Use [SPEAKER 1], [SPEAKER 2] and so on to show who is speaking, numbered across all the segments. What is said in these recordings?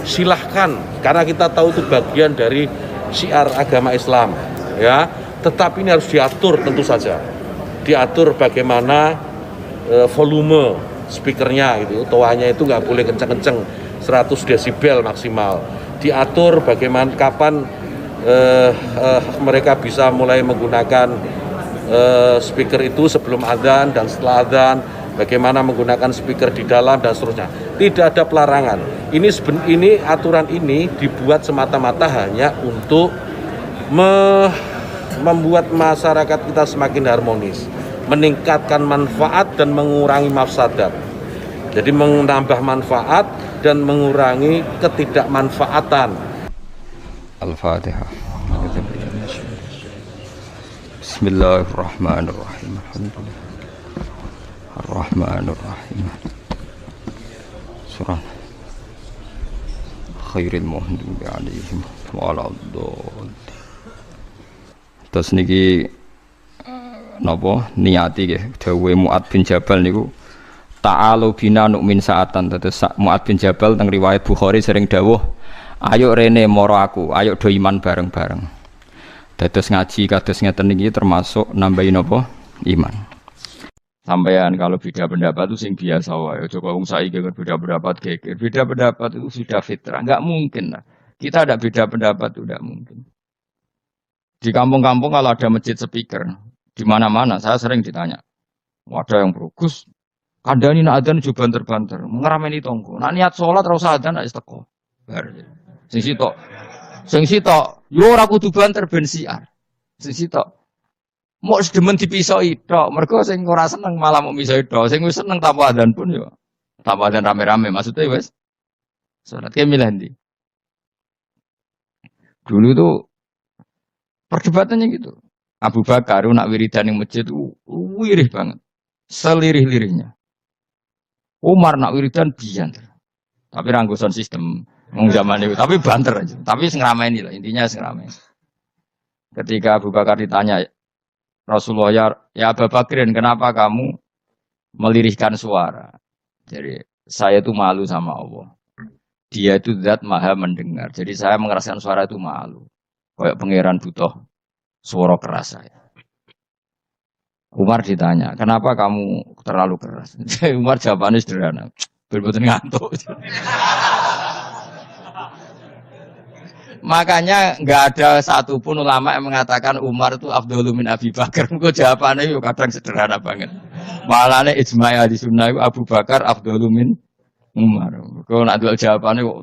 [SPEAKER 1] silahkan, karena kita tahu itu bagian dari syiar agama Islam, ya. Tetapi ini harus diatur tentu saja, diatur bagaimana volume speakernya gitu, toanya itu nggak boleh kenceng-kenceng, 100 desibel maksimal. Diatur bagaimana kapan mereka bisa mulai menggunakan speaker itu sebelum adzan dan setelah adzan, bagaimana menggunakan speaker di dalam dan seterusnya. Tidak ada pelarangan. Ini aturan ini dibuat semata-mata hanya untuk membuat masyarakat kita semakin harmonis, meningkatkan manfaat dan mengurangi mafsadat. Jadi menambah manfaat dan mengurangi ketidakmanfaatan.
[SPEAKER 2] Al-Fatihah. Bismillahirrahmanirrahim. Alhamdulillah. Ar-Rahmanir-Rahim. Surah Khairil Maghdubi 'alaihim waladdallin. Terus niki napa niati nggih dawuhe Mu'ad bin Jabal niku ta'alu bina nu'min sa'atan. Terus Mu'ad bin Jabal teng riwayat Bukhari sering dawuh, ayo rene moro aku, ayo do iman bareng-bareng. Dados ngaji kados ngeten niki termasuk nambahin napa iman. Sampean kalau beda pendapat itu sing biasa wae. Aja kok wong saiki beda pendapat geger. Beda pendapat itu sudah fitrah. Enggak mungkin lah. Kita ada beda pendapat itu enggak mungkin. Di kampung-kampung kalau ada masjid speaker, di mana-mana saya sering ditanya. Ada yang berugus, kandhani nak adzan juga banter-banter, ngerameni tonggo. Nak niat salat ora usah adzan nek teko. Bar. Sing sitok, yo ora kudu banter ben siar. Sing sitok mau sedemen dipisoi tok, mergo sing ora seneng malah mau misoi tok, sing wis seneng tanpa adzan pun yo tanpa adzan rame-rame, maksudnya wis salat ke milih ndi. Dulu tuh perdebatannya gitu. Abu Bakar nak wiridan ning masjid wirih banget. Selirih-lirihnya. Umar nak wiridan biyanter. Tapi ranggosan sistem wong zaman itu, tapi banter aja. Tapi sing ngrameni lah, intinya sing ngrameni. Ketika Abu Bakar ditanya, Rasulullah, ya Abu Bakrin, kenapa kamu melirihkan suara? Jadi saya itu malu sama Allah. Dia itu zat maha mendengar. Jadi saya mengeraskan suara itu malu. Kayak pangeran butuh suara keras saya. Umar ditanya, kenapa kamu terlalu keras? Umar jawabannya sederhana. Betul-betul ngantuk. Makanya nggak ada satupun ulama yang mengatakan Umar itu afdhalu min Abi Bakar. Kok jawabannya yo kadang sederhana banget. Malahnya ijma' ahli sunnah itu Abu Bakar afdhalu min Umar. Kok nak dual jawabannya kok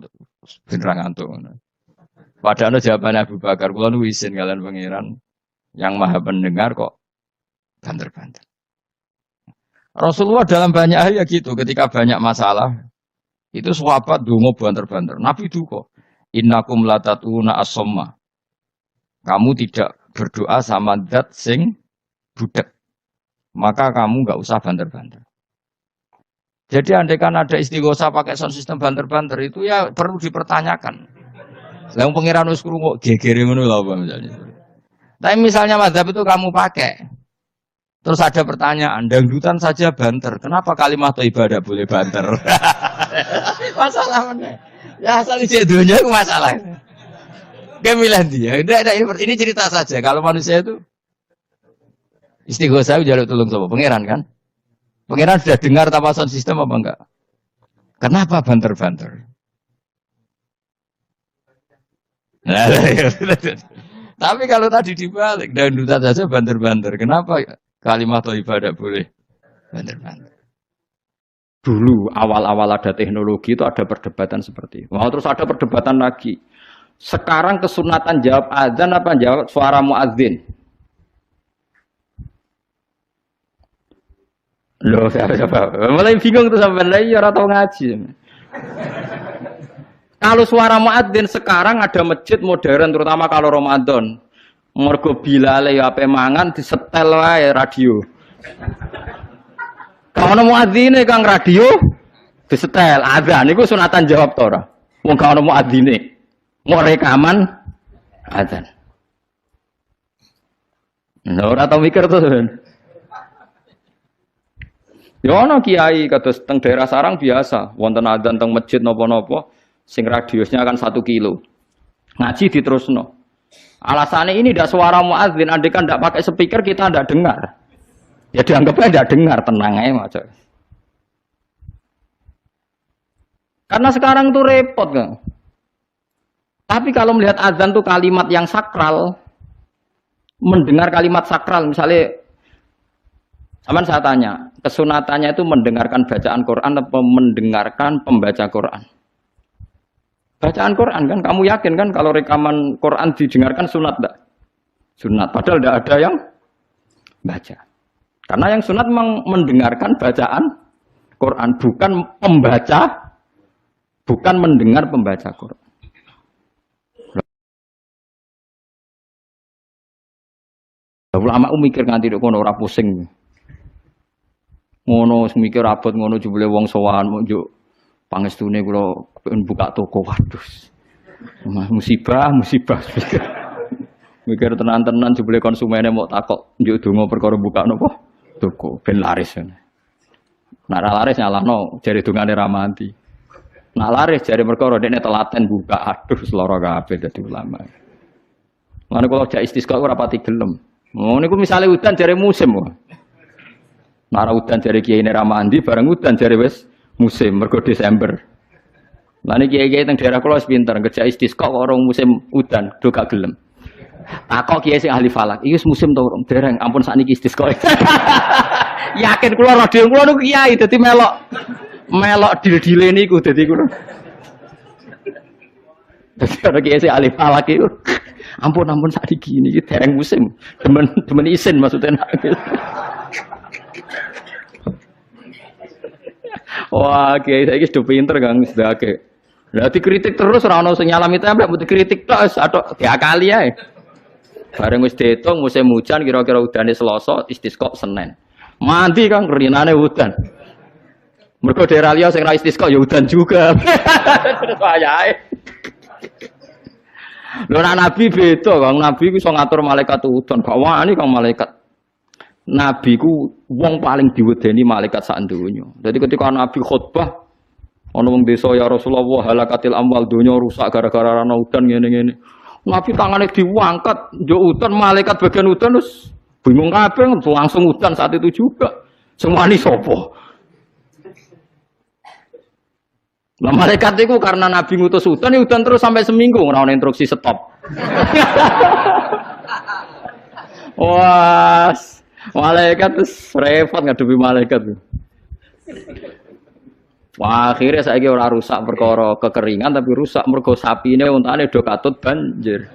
[SPEAKER 2] beneran ngantuk. Padahal jawabannya Abu Bakar, kula nu isin kalian pangeran yang maha pendengar kok banter-banter. Rasulullah dalam banyak hal ya gitu, ketika banyak masalah itu sahabat donga banter-banter. Nabi itu kok innakum latatuna as-somma. Kamu tidak berdoa sama zat sing budak. Maka kamu enggak usah banter-banter. Jadi andaikan ada istighosah pakai sound system banter-banter itu ya perlu dipertanyakan. Lah wong pangeran wis krungu gegere ngono lho apa misalnya. Tapi misalnya mazhab itu kamu pakai. Terus ada pertanyaan, dangdutan saja banter. Kenapa kalimat thayyibah tidak boleh banter? Masalah mana? Ya asal isi dunia itu masalah. Kemilan dia. Ini cerita saja. Kalau manusia itu istighosah jaluk tolong sama pangeran kan? Pangeran sudah dengar tanpa sound system apa enggak? Kenapa banter-banter? Nah, tapi kalau tadi dibalik dangdutan saja banter-banter. Kenapa kalimat thayyibah tidak boleh banter-banter? Dulu awal-awal ada teknologi itu ada perdebatan seperti itu. Mau terus ada perdebatan lagi. Sekarang kesunatan jawab azan apa jawab suara muadzin? Loh, siapa? Mulai bingung tuh sampai lagi orang tahu ngaji. Kalau suara muadzin sekarang ada masjid modern terutama kalau Ramadan. Mergo bilale ya ape mangan disetel wae radio. Kalau muadzine Kang radio disetel adzan niku sunatan jawab to ora? Wong gak ono muadzine. Mau rekaman adzan. Nah, ora tau mikir to. Ya ono kiai kados teng daerah sarang biasa, wonten adzan teng masjid napa-napa sing radiusnya kan 1 kilo. Ngaji diterusno. Alasannya ini tidak suara muadzin, andai kan tidak pakai speaker kita tidak dengar. Ya dianggapnya tidak dengar, tenang aja Mas. Karena sekarang tuh repot kan. Tapi kalau melihat azan tuh kalimat yang sakral, mendengar kalimat sakral, misalnya, aman saya tanya, kesunatannya itu mendengarkan bacaan Quran atau mendengarkan pembaca Quran? Bacaan Quran kan, kamu yakin kan kalau rekaman Quran didengarkan sunat enggak? Sunat, padahal tidak ada yang baca. Karena yang sunat memang mendengarkan bacaan Quran, bukan pembaca, bukan mendengar pembaca Quran. Ulama mikir nganti dok kono ora pusing. Ngono mikir abot ngono jebule wong sowan njuk pangestune kula pengen buka toko. Waduh. Musibah. Mikir tenan-tenan jebule konsumene mau takok njuk donga perkara buka napa? Toko ben laris. Nek ora laris nyalahno jare dongane ra mati. Nek laris jare perkara dekne telaten buka. Aduh seloro kabeh dadi ulama. Mane kula jak istisqa ora pati gelem. Oh, ini misalnya hutan jari musim, nara hutan jari kiai ini ramandi, bareng hutan jari wes musim, mergo Desember. Lalu kiai teng daerah kulo pinter, kerja istisqa orang musim hutan, do gak gelem. Takok kiai sing ahli falak, iki musim to urung dereng, ampun sakniki istisqa. Yakin kulo radio kulo niku kiai, dadi melok dil-dile niku dadi kulo. Dadi ana kiai sing ahli falak iku. Ampun saat ini dereng musim, temen isin maksudnya. Wah, kiai saya sudah pinter kang sudah ke. Berarti kritik terus, rano senyalami template, butuh kritik terus, atau diakali ya. Bareng wis dihitung musim hujan, kira-kira udane Selasa, istisqa Senin. Mandi kang rinane hujan. Mergo daerah liya sing ra istisqa ya hujan juga. Terus wayahe. Lho Nabi beda, Kang. Nabi ku iso ngatur malaikat udan. Gak wani Kang malaikat. Nabi ku wong paling diwedeni malaikat sak donya. Dadi ketika Nabi khutbah ana wong desa ya Rasulullah halakatil amwal donya rusak gara-gara ana udan ngene-ngene. Nabi tangane diangkat, njuk udan malaikat bagian udan terus bingung kabeh langsung udan saat itu juga. Semani sapa? Nah malaikat itu karena Nabi ngutus hutan, ya hutan terus sampai seminggu ora ono instruksi stop. Wah, malaikat terus repot ngadepi malaikat. Wah, akhirnya saiki ora rusak perkara kekeringan tapi rusak mergo sapine untane do katut banjir.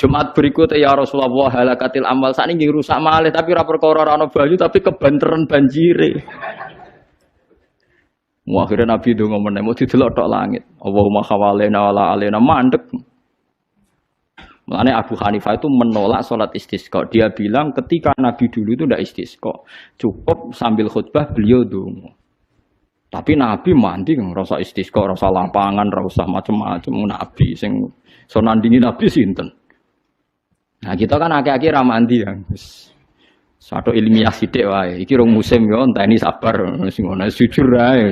[SPEAKER 2] Jumat berikutnya ya Rasulullah halakatil amal sakniki rusak malih tapi ora perkara ora ono banyu tapi kebanteran banjire. Akhirnya Nabi itu ngomong, mau didelok tok langit. Allahumma khawalena wala alena mandek. Makanya Abu Hanifah itu menolak sholat istisqa. Dia bilang ketika Nabi dulu itu tidak istisqa. Cukup sambil khutbah beliau dongo. Tapi Nabi mandi rasa istisqa, rasa lapangan, rasa macam-macam. Nabi sing sonandingi Nabi sinten. Nah kita kan akhir-akhir ramandi ya. Satu ilmiah sidik wae. Iki rong musim yo enteni sabar sing ngono jujur ae.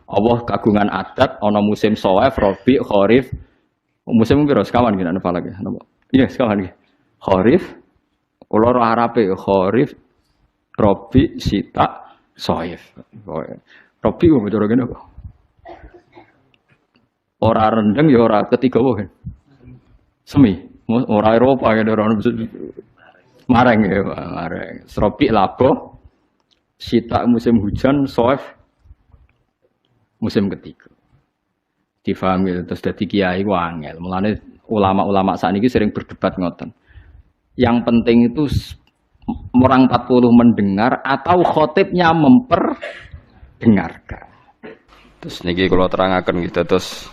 [SPEAKER 2] Allah kagungan adat ana musim Shawaif, Rabi, Kharif. Musim piro sekawan iki nek falak ya napa? Iya sekawan iki. Kharif kula ora arape Kharif, Rabi, Sita, Shawaif. Rabi kok cara kene kok. Ora rendeng ya ora ketiga wae. Semi, ora Eropa ya ora mareng ya, mareng. Rabi labo, Sita musim hujan, Shawaif musim ketiga. Difahami terus dadi kiai ku angel. Mulane ulama-ulama sakniki sering berdebat ngoten. Yang penting itu orang 40 mendengar atau khotibnya memperdengarkan. Terus niki kula terangaken gitu terus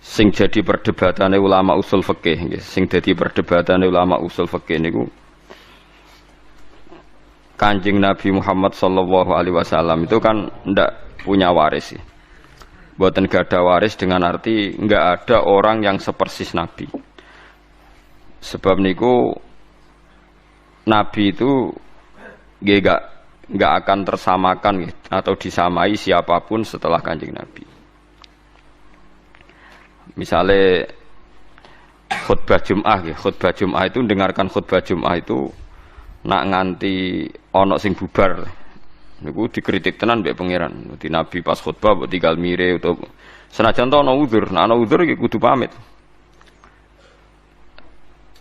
[SPEAKER 2] sing jadi perdebatane ulama usul fikih nggih. Sing dadi perdebatane ulama usul fikih niku Kanjeng Nabi Muhammad sallallahu alaihi wasallam itu kan ndak punya waris sih. Buatan gak ada waris dengan arti nggak ada orang yang sepersis Nabi. Sebab niku Nabi itu nggak akan tersamakan atau disamai siapapun setelah Kanjeng Nabi.
[SPEAKER 3] Misalnya khutbah Jum'ah itu dengarkan khutbah Jum'ah itu nak nganti ono sing bubar. Niku dikritik tenan mbek pangeran. Di Nabi pas khutbah mbok tinggal mire utawa senajan to ana uzur, nah ana uzur iki kudu pamit.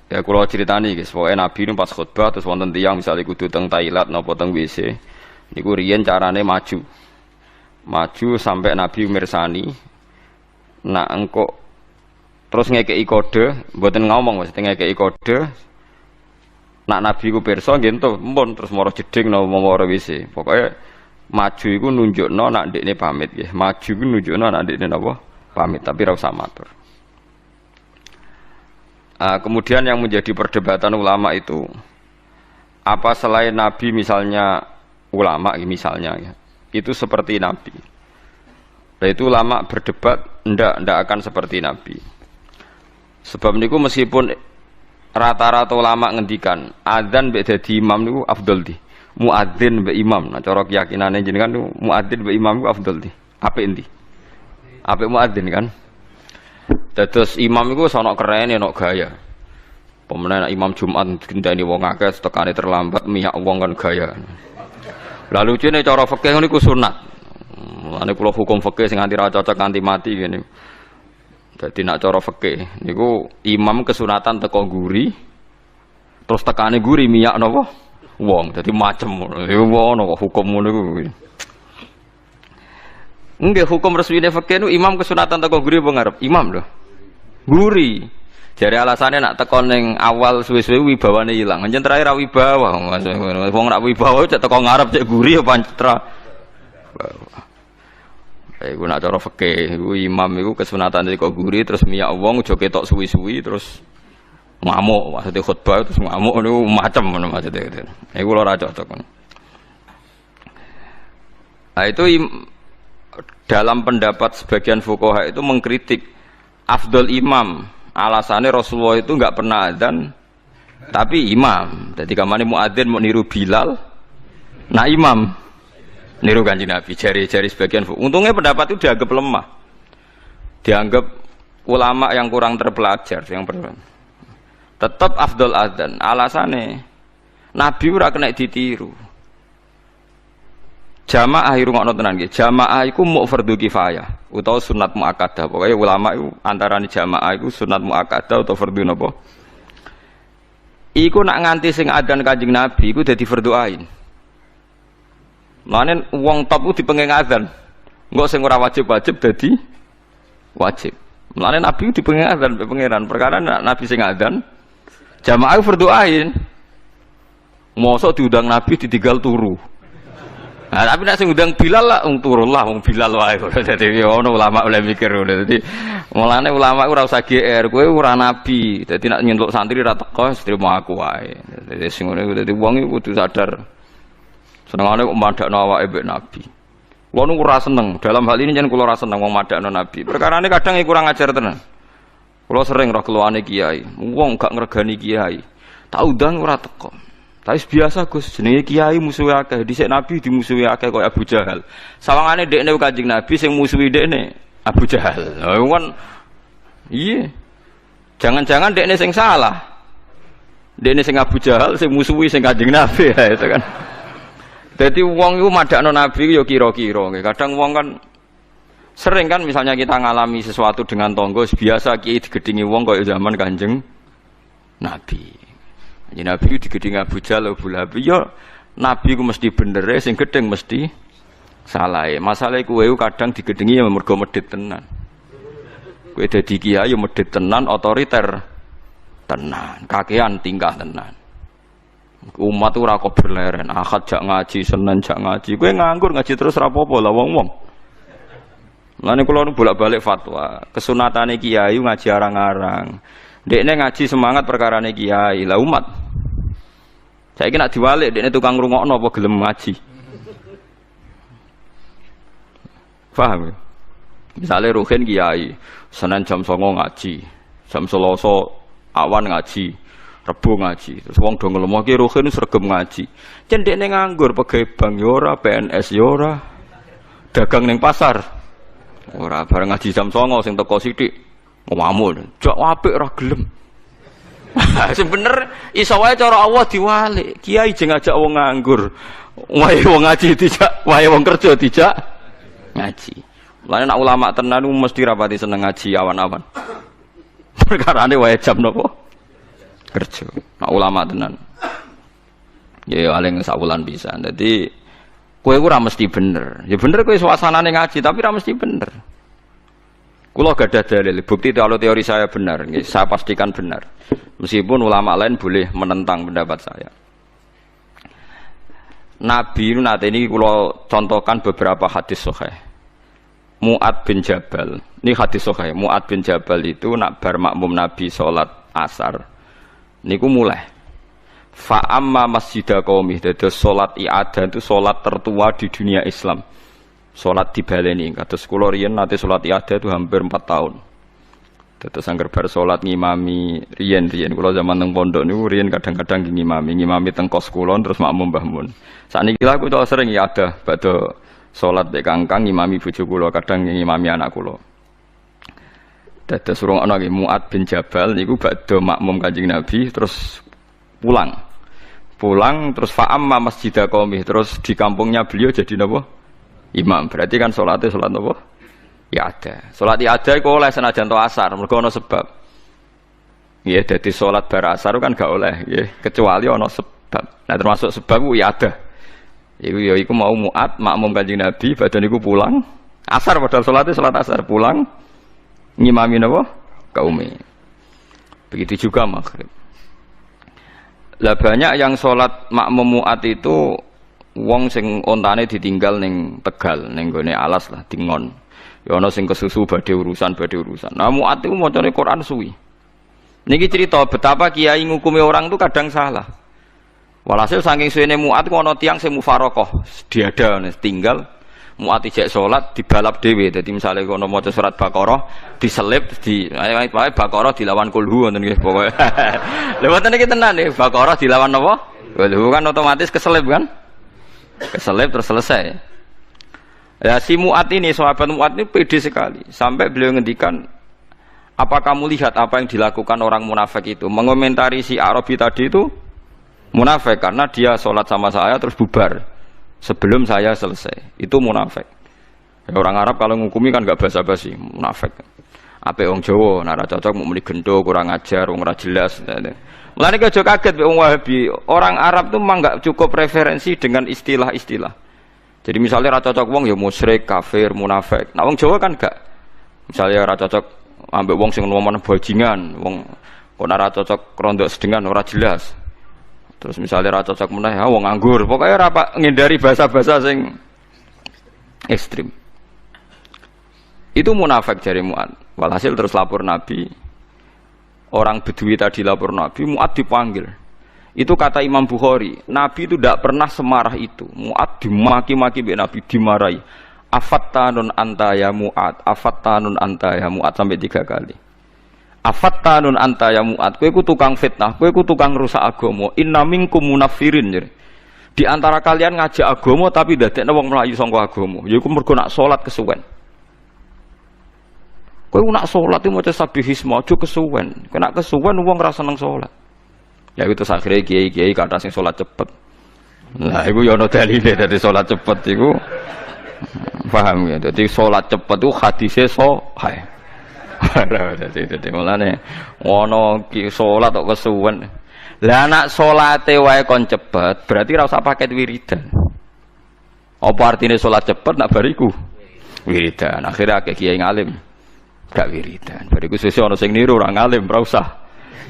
[SPEAKER 3] Ya kula critani guys, pokoke Nabi nu pas khutbah terus wonten tiyang misalnya kudu teng toilet napa teng WC. Niku riyen carane maju. Maju sampai Nabi mirsani. Nak engko terus ngekeki kode, mboten ngomong mesti ngekeki kode. Nak Nabi ku pirsa nggih ento, empun terus mara jeding napa mara WC. Pokoke maju iku nunjukno nak ndekne pamit nggih. Maju iku nunjukno nak ndekne napa pamit, tapi ora usah matur. Kemudian yang menjadi perdebatan ulama itu apa selain Nabi misalnya ulama misalnya ya, itu seperti Nabi. Nah itu ulama berdebat ndak akan seperti Nabi. Sebab niku meskipun rata-rata ulama ngendikan adzan mbek dadi imam niku afdol di. Muadzin mbek imam. Nah cara keyakinane jenengan niku muadzin mbek imam niku afdol di. Apik endi? Apik muadzin kan? Dados imam iku sono kerene ono gaya. Pemenang imam Jumat gendani wong akeh tekane terlambat miyak wong kan gaya. Lah lucune cara fikih niku sunat. Mulane kula hukum fikih sing nganti ra cocok nganti mati ngene. Dadi nak cara fikih niku imam kesunatan teko guri terus tekane guri miyak napa wong. Dadi macem ngono kok hukum ngono iku. Nggih hukum resmine fikih niku imam kesunatan teko guri apa ngarep? Imam lho. Guri. Jare alasane nak teko ning awal suwe-suwe wibawane ilang. Anjen terakhir ra wibawa. Wong nak wibawa cek teko ngarep cek guri ya pancra. Iku nak cara fikih, iku imam iku kesunatan teko guri terus miyak wong aja ketok suwi-suwi terus ngamuk. Maksudnya khutbah terus ngamuk niku macem ngono maksudnya. Iku ora cocok. Nah itu dalam pendapat sebagian fuqaha itu mengkritik afdol imam, alasannya Rasulullah itu enggak pernah adzan tapi imam. Jadi kamane muadzin mau niru Bilal, nah imam niru Kanjeng Nabi. Jari-jari sebagian fuqaha. Untungnya pendapat itu dianggap lemah, dianggap ulama yang kurang terpelajar, yang tetap afdol adzan. Alasannya Nabi ora kena ditiru. Jamaah irungokno tenan nggih. Jamaah iku muk fardhu kifayah utawa sunat muakkadah. Pokoke ulama iku antarané jamaah iku sunat muakkadah utawa fardhu napa? Iku nak nganti sing adzan Kanjeng Nabi iku dadi fardhu ain. Mane wong top ku dipenging adzan. Engko sing ora wajib-wajib dadi wajib. Mane Nabi dipenging adzan mbek pangeran. Perkara Nabi sing adzan jamaah fardhu ain. Mosok diundang Nabi ditinggal turu. Nah, tapi nek sing undang Bilal lah turun lah wong Bilal wae. Dadi ono ulama oleh mikir ngono. Dadi mulane ulama ora usah GR, kowe ora nabi. Dadi nek nyentuk santri ra teko trimo aku wae. Dadi sing ngono iku dadi wong iku kudu sadar. Senengane kok madakno awake mbek nabi. Kulo nu ora seneng. Dalam hal ini jan kula ora seneng wong madakno nabi. Perkarane kadang kurang ajar tenan. Kulo sering roh keluane kiai. Wong gak ngregani kiai. Tak undang ora teko. Tapi biasa Gus, jenenge kiai musuhe akeh, dhisik Nabi dimusuhi akeh kaya Abu Jahal. Sawangane dekne Kanjeng Nabi sing musuhi dekne Abu Jahal. Lha kan iya. Jangan-jangan dekne sing salah. Dekne sing Abu Jahal sing musuhi sing Kanjeng Nabi ya itu kan. Dadi wong iku madakno Nabi ya kira-kira nggih. Kadang wong kan sering kan misalnya kita ngalami sesuatu dengan tonggo biasa kiai digedingi wong kaya zaman Kanjeng Nabi. Jadi Nabi digedeng Abu Jahal, Abu Lahab. Ya Nabi ku mesti bener, sing gedeng mesti salah. Masalah kowe kadang digedengi ya mergo medhit tenan. Kowe dadi kiai ya medhit tenan, otoriter tenan, kakean tingkah tenan. Umat ora kok berleren, Ahad jak ngaji, Senin jak ngaji. Kowe nganggur ngaji terus ora apa-apa lah wong-wong. Lane kula nu bolak-balik fatwa, kesunatane kiai ngaji arang-arang. Dekne ngaji semangat perkarane kiai. Lah umat. Saiki nek diwalik dekne tukang ngrungokno apa gelem ngaji. Paham ya? Misale Ruhin kiai, Senin jam 09.00 ngaji, jam Selasa awan ngaji, Rebo ngaji. Terus wong do ngelemah ki Ruhin sregep ngaji. Jen dekne nganggur pegawai bank ya ora, PNS ya ora. Dagang ning pasar. Ora bareng ngaji jam 09.00 sing teko sithik. Ngomong, jak apik ora gelem. Sebener iso wae cara Allah diwalik. Kiai jeng ngajak wong nganggur. Wae wong ngaji dijak, wae wong kerja dijak ngaji. Lan nek ulama tenan mesti rapati seneng ngaji awan-awan. Perkarane wae jam napa? Kerja. Nek ulama tenan. Ya paling sawulan pisan. Dadi kowe ora mesti bener. Ya bener kowe suasanane ngaji tapi ora mesti bener. Kula gadah dalil, bukti kalau teori saya benar, saya pastikan benar. Meskipun ulama lain boleh menentang pendapat saya. Nabi nate ini kula contohkan beberapa hadis sahih. Mu'ad bin Jabal, ini hadis sahih. Mu'ad bin Jabal itu nak bar makmum Nabi salat asar. Niku mulai. Fa amma masjidah qaumih, dados salat i'adah itu salat tertua di dunia Islam. Salat dibaleni, kados kula riyen nate salat i'adah itu hampir 4 tahun. Dados angger bar salat ngimami riyen kula zaman teng pondok niku riyen kadang-kadang ngimami teng kos kula terus makmum Mbah Mun. Sakniki lha kula sering i'adah badhe salat mek kangkang ngimami bojo kula, kadang ngimami anak kula. Dados surung ana nggih Mu'ad bin Jabal niku badhe makmum Kanjeng Nabi terus pulang terus fa'amma masjidah qaumih, terus di kampungnya beliau jadi napa? Imam. Berarti kan salatnya salat apa? Ya ada. Salat ya ada iku oleh senajan to asar, mergo ana sebab. Ya dadi salat bar asar kan gak oleh, ya kecuali ana sebab. Nah termasuk sebab ku ya ada. Iku mau Mu'ad makmum Kanjeng Nabi, badan iku pulang asar padahal salatnya salat asar, pulang ngimami napa? Kaume. Begitu juga maghrib. Lah banyak yang salat makmum Mu'ad itu wong sing ontane ditinggal ning Tegal, ning gone alas lah dingon. Ya ana sing kesusu badhe urusan. Nah Mu'ad iku macane Quran suwi. Niki cerita betapa kiai ngukumi orang itu kadang salah. Walhasil saking suwene Mu'ad ku ana tiyang sing mufaraqah, diada tinggal Mu'ad ijek salat dibalap dhewe. Dadi misale kono maca surat Baqarah diselip di wae Baqarah dilawan kulhu ngoten nggih pokoke. Lha mboten iki tenan nggih Baqarah dilawan napa? Kulhu kan otomatis keselip kan? Keselip terus selesai. Ya si Mu'ad ini, sahabat Mu'ad ini pede sekali. Sampai beliau ngendikan, apa kamu lihat apa yang dilakukan orang munafik itu? Mengomentari si Arabi tadi itu munafik karena dia sholat sama saya terus bubar sebelum saya selesai. Itu munafik. Ya, orang Arab kalau ngukumi kan gak basa-basi, munafik. Ape wong Jawa, nara cocok mau muni gendo, kurang ajar, wong ora jelas. Mulane aja kaget wong Wahabi. Orang Arab tuh memang enggak cukup referensi dengan istilah-istilah. Jadi misalnya ra cocok wong ya musyrik, kafir, munafik. Nah wong Jawa kan enggak. Misalnya ra cocok ambek wong sing ngomong bajingan, wong kok ora cocok rondok sedengan ora jelas. Terus misalnya ra cocok meneh ya wong nganggur. Pokoknya ora ngindari bahasa-bahasa sing ekstrim. Itu munafik jari Mu'ad. Walhasil terus lapor Nabi. Orang Bedui tadi lapor Nabi, Mu'ad dipanggil. Itu kata Imam Bukhari, Nabi itu tidak pernah semarah itu. Mu'ad dimaki-maki Nabi, dimarahi. Afattanun anta ya Mu'ad, afattanun anta ya Mu'ad sampai 3 kali. Afattanun anta ya Mu'ad, kowe ku tukang fitnah, kowe ku tukang rusak agama. Inna minkum munafirin. Di antara kalian ngajak agama tapi dadekne wong mlayu saka agama. Yaiku mergo nak salat kesuwen. Kowe nak salat iki maca sabihisma aja kesuwen. Kena kesuwen wong ora seneng salat. Ya itu akhirnya kiai-kiai kata sing salat cepet. Lah iku ya ana dalile dadi salat cepet iku. Paham ya? Dadi salat cepet itu hadise sahih. Dadi mulane ana ki salat kok kesuwen. Lah nak salate wae kon cepet, berarti ora usah paket wiridan. Apa artine salat cepet nak bariku? Wiridan. Akhirnya akeh kiai ngalim gak wiridan. Bariku sesuk ana sing niru ora ngalim, ora usah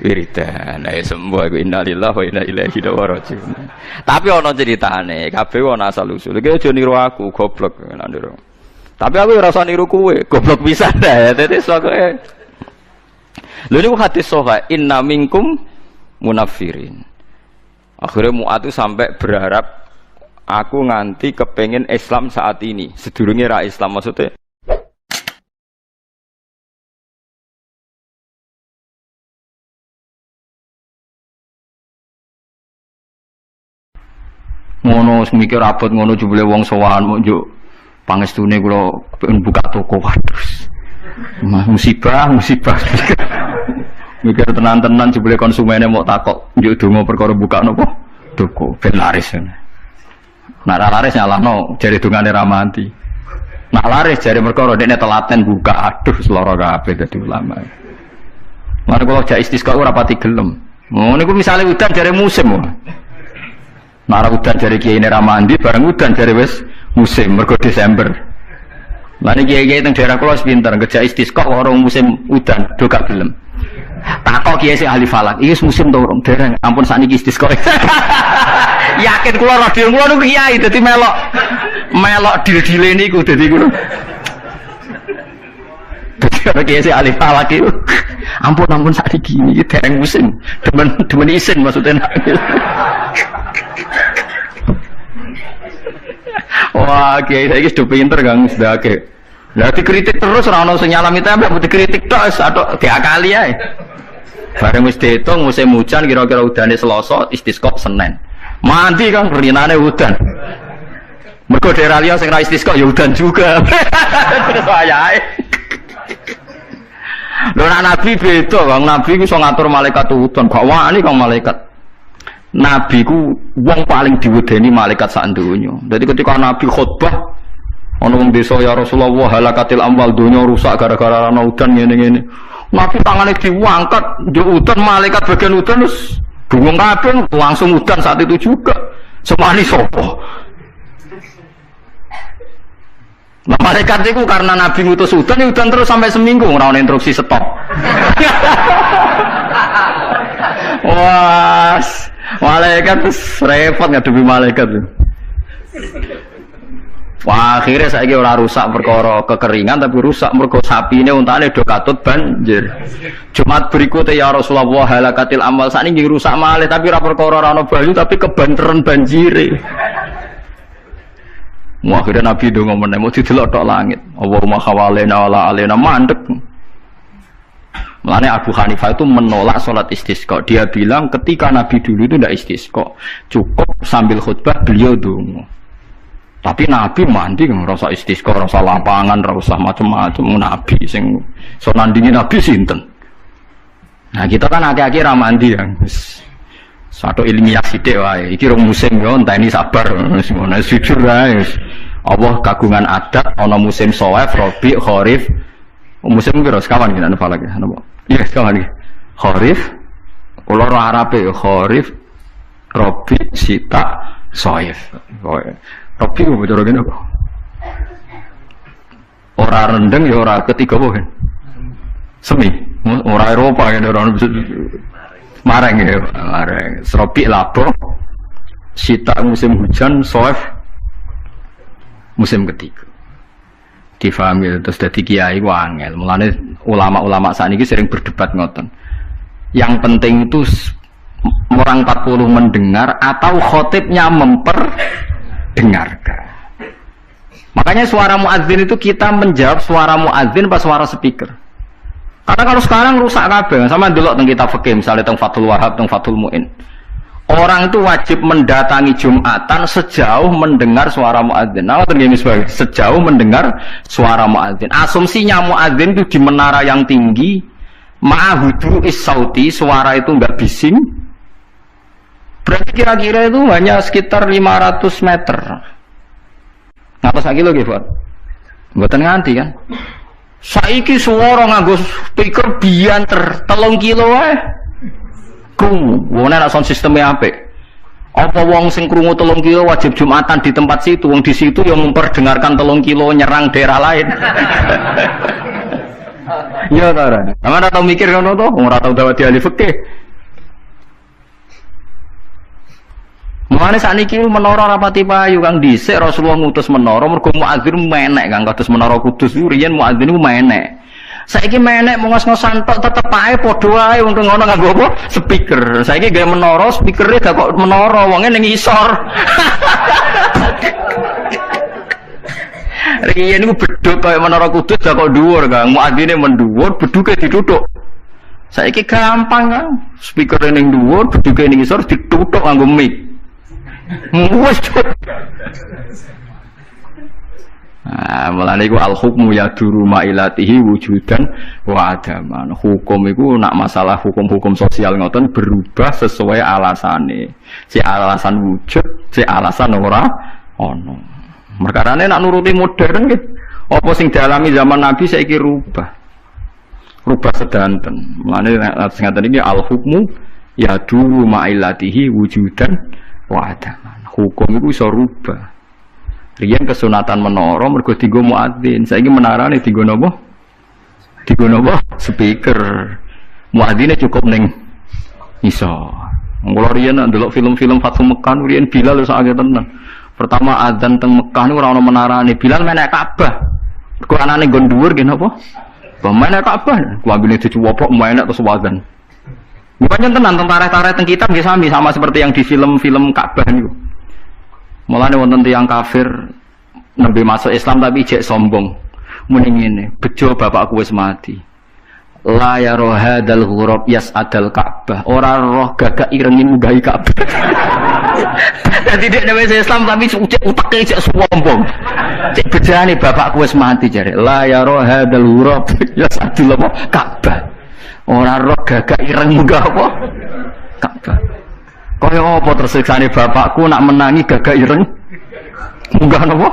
[SPEAKER 3] wiridan. Ae sembuh iku innalillahi wa inna ilaihi raji'un. Tapi ana ceritane, kabeh ana asal usul. Iki aja niru aku, goblok nek niru. Tapi aku ora usah niru kowe, goblok pisan ya. Dadi sokoke. Lha niku hadis sahih, inna minkum munafirin. Akhirnya Mu'ad itu sampai berharap aku nganti kepengen Islam saat ini. Sedurunge ra Islam maksudnya. Ngono mikir abot ngono jebule wong sowan mo njuk pangestune kula buka toko waduh. Musibah. Mikir tenan-tenan jebule konsumennya mau takok, njuk donga perkara buka napa? Toko ben laris. Nah laris nyalahno jare dongane ra mati. Nah laris jare perkara dekne telaten buka, aduh seloro kabeh dadi ulama. Mare kula jak istisqa ora pati gelem. Ngono niku misale udan jare musim. Nah udan jare kiai ra mandi, bareng udan jare wis musim mergo Desember. Lah niki kiai teng daerah kula pinter, ngejak istisqa ora musim udan, do gak gelem. Takok kiai sing ahli falak, iki musim to urung dereng, ampun sakniki istisqa. Yakin kula radio kula niku kiai dadi melok dil-dile niku dadi ngono. Dadi kiai sing ahli falak iki ampun sakniki iki dereng musim, demen isin maksudnya. Wah, kiai saiki sudah pinter Kang sedake. Lah dikritik terus ora ono sing nyalami tempe, dikritik tok atau diakali ae. Bareng wis diitung musim hujan kira-kira udane Selasa, istisqa Senin. Mandi Kang rinane udan. Mergo daerah liya sing ra istisqa ya udan juga. Terus wayahe. Lho Nabi beda, Kang. Nabi ku iso ngatur malaikat udan, gak wani Kang malaikat. Nabi ku wong paling diwedeni malaikat sak donya. Dadi ketika Nabi khutbah ana wong desa ya Rasulullah halakatil amwal donya rusak gara-gara ana udan ngene-ngene. Nabi tangane diangkat, njuk udan malaikat bagian udan terus bingung kabeh langsung udan saat itu juga. Semani sapa? Nah, malaikat itu karena Nabi ngutus udan terus sampai seminggu ora ana instruksi stop. Wah, malaikat repot ngadepi malaikat. Wah, akhirnya saiki ora rusak perkara kekeringan tapi rusak mergo sapine untane do katut banjir. Jumat berikutnya ya Rasulullah halakatil amal sakniki rusak malih tapi ora perkara ora ana banyu tapi kebanteran banjire. Wah, akhirnya Nabi ndonga meneh mau didelok tok langit. Allahumma khawalena wala alena mandek. Mulane Abu Hanifah itu menolak sholat istisqa. Dia bilang ketika Nabi dulu itu tidak istisqa, cukup sambil khutbah beliau donga. Tapi Nabi mandi ngerasa istisqa, rasa lapangan, rasa macam-macam. Nabi sing so nandingi Nabi sinten. Nah kita kan akhir-akhir ra mandi ya. Satu ilmiah sithik wae. Iki rong musim yo enteni sabar. Wis ngono jujur wae. Allah kagungan adat ana musim Shawwal, Rabi', Kharif. Musim piro sekawan iki napa lagi? Napa? Iya, sekawan iki. Kharif. Ulur Arabe Kharif, Rabi', Syita, Shawwal. Rabi' ku cara kene apa? Ora rendeng ya ora ketiga apa kan? Semi. Ora Eropa kan ora mareng ya, mareng. Rabi' labo. Syita musim hujan, Shawwal musim ketiga. Difahami terus dadi kiai ku angel. Mulane ulama-ulama sakniki sering berdebat ngoten. Yang penting itu orang 40 mendengar atau khotibnya memperdengarkan. Makanya suara muadzin itu kita menjawab suara muadzin pas suara speaker. Karena kalau sekarang rusak kabeh sama delok teng kitab fikih misalnya teng Fathul Wahhab teng Fathul Muin. Orang itu wajib mendatangi Jumatan sejauh mendengar suara muadzin. Nah, sejauh mendengar suara muadzin. Asumsinya muadzin itu di menara yang tinggi, ma'hudu is-sauti, suara itu enggak bising. Berarti kira-kira itu hanya sekitar 500 meter. Ngapa sak kilo nggih, Pak? Mboten nganti kan. Saiki suara nganggo speaker bianter 3 kilo wae. Wong nek sound sistemnya apik. Apa wong sing krungu 3 kilo wajib Jumatan di tempat situ, wong di situ yang memperdengarkan 3 kilo nyerang daerah lain. Ya ta ora. Sampeyan ora tau mikir ngono to, wong ora tau dawuh ahli fikih. Mulane sakniki menara rapati payu Kang dhisik Rasulullah ngutus menara mergo muadzin menek Kang kados menara Kudus riyen muadzin niku menek. Saiki menek ngos-ngosan tok tetep ae padha wae wong ngono nganggo apa? Speaker. Saiki gawe menara, speakere gak kok menara, wonge ning isor. Riyen niku bedhug kaya menara Kudus gak kok dhuwur, Kang. Muadzine mendhuwur, bedhuke dituthuk. Saiki gampang, Kang. Speakere ning dhuwur, bedhuke ning isor dituthuk nganggo mic. Wes. Nah, mulane iku al hukmu yaduru mailatihi wujudan wa adaman. Hukum iku nak masalah hukum-hukum sosial ngoten berubah sesuai alasane. Si alasan wujud, si alasan ora ono. Merkarane nak nuruti modern nggih. Apa sing dialami zaman Nabi saiki rubah. Rubah sedanten. Mulane sing ngaten iki al hukmu yaduru mailatihi wujudan wa adaman. Hukum iku iso rubah. Riyen kesunatan menara mergo dienggo muadzin. Saiki menarane dienggo napa? Dienggo napa? Speaker. Muadzine cukup ning iso. Mula riyen ndelok film-film Fathu Mekah riyen Bilal wis akeh tenan. Pertama adzan teng Mekah niku ora ono menarane. Bilal menek Ka'bah. Mergo anane nggon dhuwur nggih napa? Menek Ka'bah. Kuambine dicuwopok menek terus adzan. Bukannya tenan tentara-tentara teng kitab nggih sama seperti yang di film-film Ka'bah niku. Mulane wonten tiyang kafir nembe masuk Islam tapi jek sombong. Muni ngene, bejo bapakku wis mati. La ya rohadal ghurab yas'adal Ka'bah. Ora roh gagak irengi mudahi Ka'bah. Dadi dek wis Islam tapi uteke jek sombong. Cek bejane bapakku wis mati jare. La ya rohadal ghurab yas'adal Ka'bah. Ora roh gagak ireng munggah apa? Ka'bah. Kaya apa tersiksane bapakku nak menangi gagak ireng munggah napa?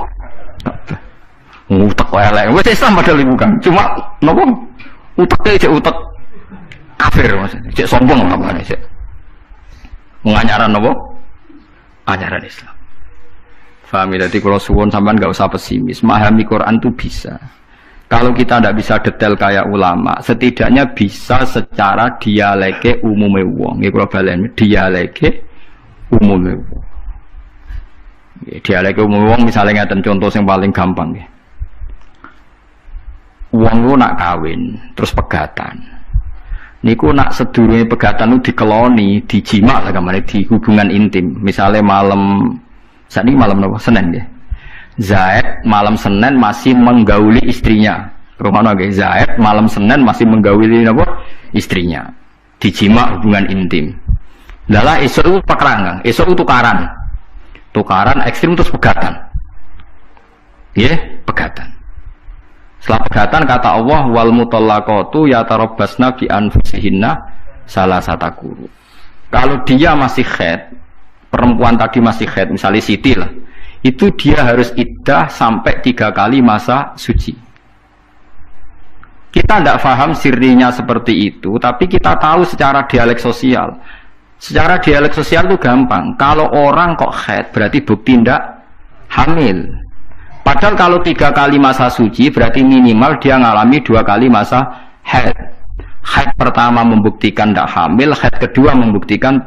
[SPEAKER 3] Utek wae elek. Wis Islam padahal bukan. Cuma napa? Uteke cek utek kafir maksudnya. Cek sombong apa cek. Menganyaran napa? Ajaran Islam. Paham ya? Jadi kalau suwun sampean enggak usah pesimis. Memahami Quran itu bisa. Kalau kita tidak bisa detail kayak ulama, setidaknya bisa secara dialeke umume wong. Nggih kula baleni, dialeke umume wong. Dialeke umume wong misalnya ngaten contoh yang paling gampang nggih. Wong lu nak kawin, terus pegatan. Niku nak sedurunge pegatan itu dikeloni, dijima lah gamane di hubungan intim. Misalnya malam sakniki malam napa? Senin nggih. Zaid malam Senin masih menggauli istrinya. Romono nggih, Zaid malam Senin masih menggauli apa? Istrinya. Dijima hubungan intim. Lala esuk pekerangan, esuk tukaran. Tukaran ekstrim terus pegatan. Nggih, pegatan. Setelah pegatan kata Allah wal mutallaqatu yatarabbasna bi anfusihinna salasata quru. Kalau dia masih haid, perempuan tadi masih haid, misalnya Siti lah. Itu dia harus iddah sampai 3 kali masa suci. Kita tidak paham sirinya seperti itu, tapi kita tahu secara dialek sosial. Secara dialek sosial itu gampang. Kalau orang kok haid, berarti bukti tidak hamil. Padahal kalau 3 kali masa suci, berarti minimal dia ngalami 2 kali masa haid. Haid pertama membuktikan tidak hamil, haid kedua membuktikan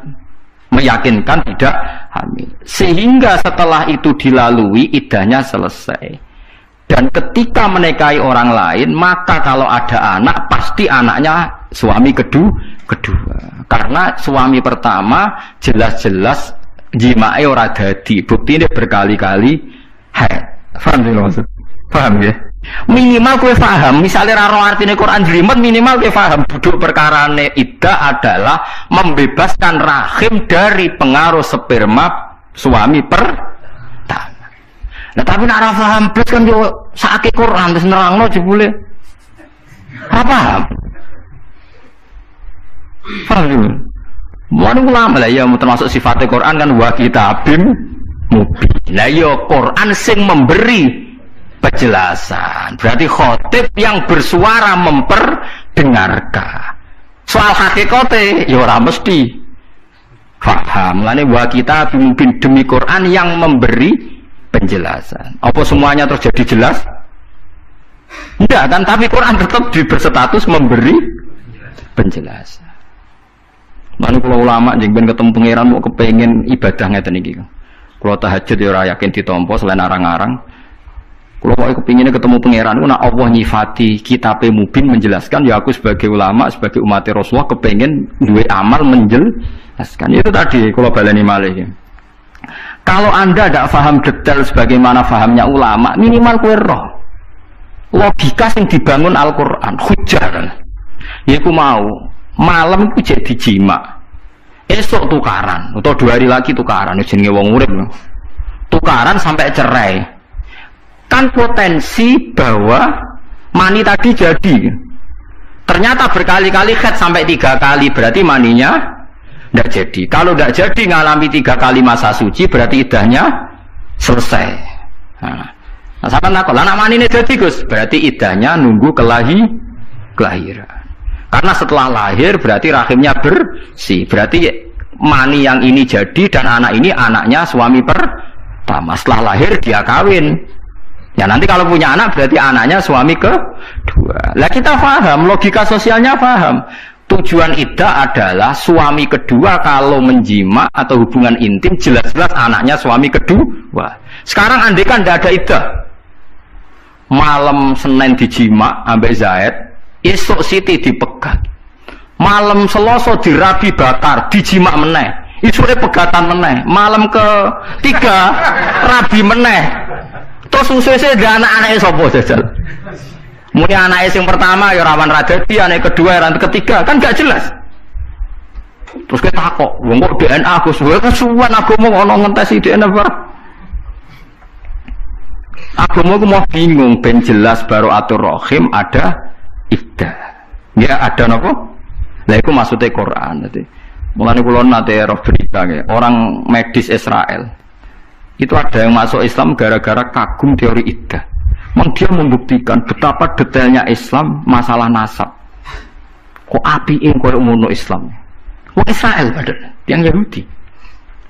[SPEAKER 3] meyakinkan tidak hamil. Sehingga setelah itu dilalui iddahnya selesai. Dan ketika menikahi orang lain, maka kalau ada anak pasti anaknya suami kedua. Karena suami pertama jelas-jelas jimae ora dadi, bukti ini berkali-kali haid. Paham ya maksud? Paham ya? Minimal kowe paham, misalnya raro artine Quran jelimet minimal kowe paham duduk perkarane iddah adalah membebaskan rahim dari pengaruh sperma suami pertama. Nah tapi nek ora paham blas kan yo sakake Quran terus nerangno jebule. Ora paham. Paham ya? Mun ulama lah ya termasuk sifatnya Quran kan wa kitabim mubin. Lah yo Quran sing memberi penjelasan. Berarti khotib yang bersuara memperdengarkan. Soal hakikate ya ora mesti paham. Lane wa kita pimpin demi Quran yang memberi penjelasan. Apa semuanya terjadi jelas? Enggak kan, tapi Quran tetap berstatus memberi penjelasan. Lalu kalau ulama jeng ben ketemu pangeran mau kepengen ibadah ngeten iki. Kalau tahajud ya ora yakin ditampa selain arang-arang. Kalau mau kepinginnya ketemu pangeran, nak Allah nyifati kitab mubin menjelaskan, ya aku sebagai ulama, sebagai umat Rasulullah kepengen dua amal menjelaskan. Itu tadi kalau baleni malih. Kalau anda tidak paham detail sebagaimana fahamnya ulama, minimal kowe roh logika yang dibangun Al-Quran, hujah kan. Ya aku mau malam itu jadi jima, esok tukaran, atau 2 hari lagi tukaran, jenenge wong urip, tukaran sampai cerai. kan potensi bahwa mani tadi jadi. Ternyata berkali-kali haid sampai 3 kali, berarti maninya tidak jadi. Kalau tidak jadi ngalami 3 kali masa suci, berarti idahnya selesai. Nah sampai nakal, anak mani ini jadi Gus, berarti idahnya nunggu kelahiran. Karena setelah lahir berarti rahimnya bersih, berarti mani yang ini jadi dan anak ini anaknya suami pertama. Setelah lahir dia kawin. Ya nanti kalau punya anak berarti anaknya suami kedua. Lah kita paham, logika sosialnya paham. Tujuan iddah adalah suami kedua kalau menjima atau hubungan intim jelas-jelas anaknya suami kedua. Sekarang andai kan tidak ada iddah, malam Senin dijima ambek Zaid, esok Siti dipegat, malam Selasa dirabi bakar, dijima meneh, isure pegatan meneh, malam ketiga rabi meneh. Terus susu-susu ada anak-anaknya sopo jajal. Muni anaknya yang pertama ya rawan radadi, anak kedua ya rawan ketiga, kan gak jelas. Terus kita kok, wong kok DNA aku suwe kesuwen agama ono ngentesi DNA barang. Agama aku mau bingung ben jelas baru atur rahim ada iddah. Ya ada napa? Lah iku maksudnya Quran nanti. Mulane kula nate roh berita orang medis Israel. Itu ada yang masuk Islam gara-gara kagum teori iddah. Dia membuktikan betapa detailnya Islam masalah nasab. Kok apiin koyo ngono Islam. Wong Israel padahal yang Yahudi.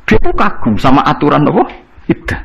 [SPEAKER 3] Dia tuh kagum sama aturan apa? Iddah.